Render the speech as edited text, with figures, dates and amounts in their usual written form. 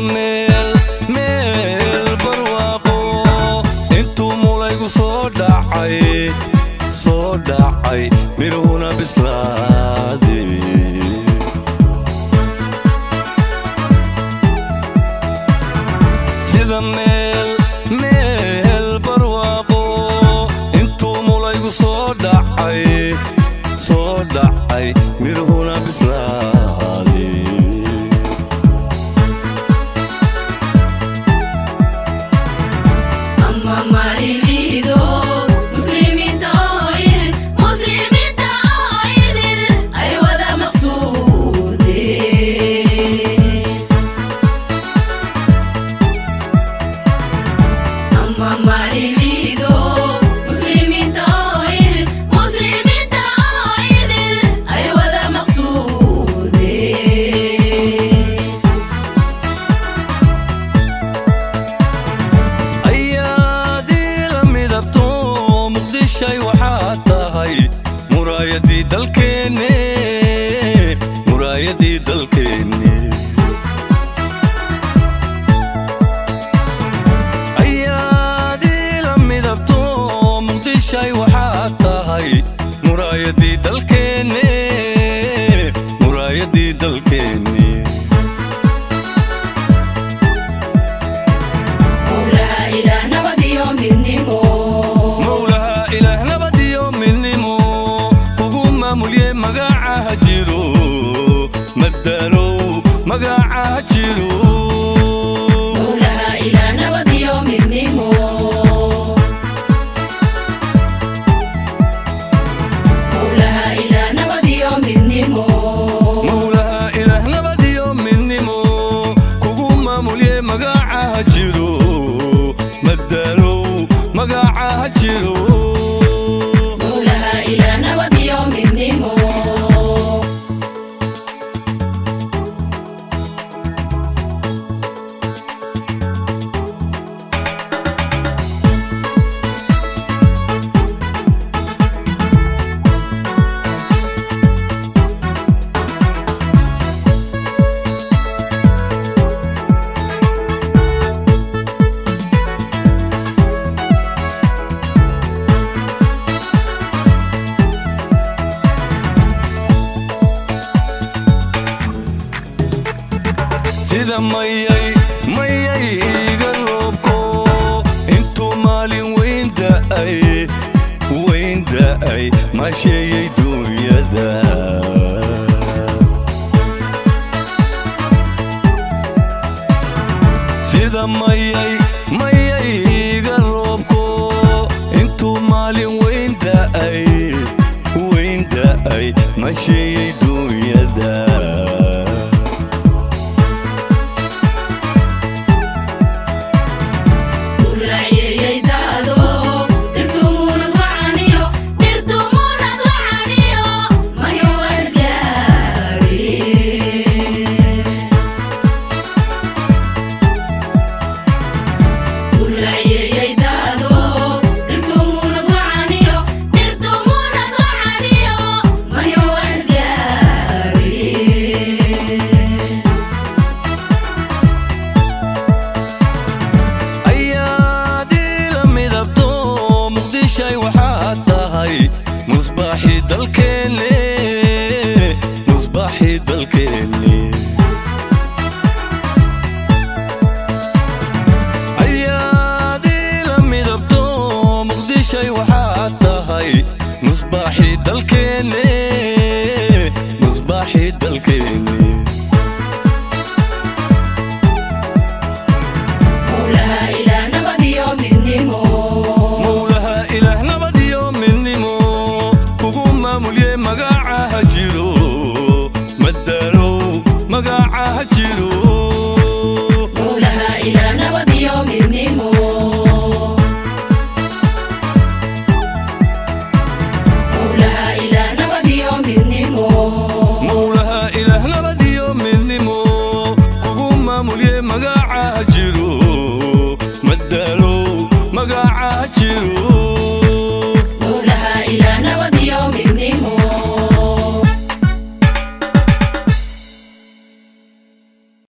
meel barwaaqo intuu mulaygu soo dhacay miruhuna bislaadeen sida meel barwaaqo intuu mulaygu soo dhacay miruhuna bislaadeen muraayadii dalkeenne ayaadii la midabto muqdishay waxaad tahay muraayadii dalkeenne mawlaha ilaah nabad iyo midnimo magaca jiro madalow magaca jiro mawlaha ilaah nabad iyo midnimo mawlaha ilaah nabad iyo midnimo mawlaha ilaah nabad iyo midnimo kugu maamulye magaca jiro madalow magaca jiro mawlaha ilaah nabad iyo midnimo sida mayay iga roobko intuu maalin weyn da'ay maasheeyey duunyada sida mayay iga roobko intuu maalin weyn da'ay maasheeyey duunyada waxaad tahay musbaaxii dalkeenne ayaadii la midabto muqdishay waxaad tahay musbaaxii dalkeenne mawlaha ilaah nabad iyo midnimo magaca jiro madalow magaca jiro mawlaha ilaah nabad iyo midnimo mawlaha ilaah nabad iyo midnimo mawlaha ilaah nabad iyo midnimo kugu maamulye magaca jiro madalow magaca jiro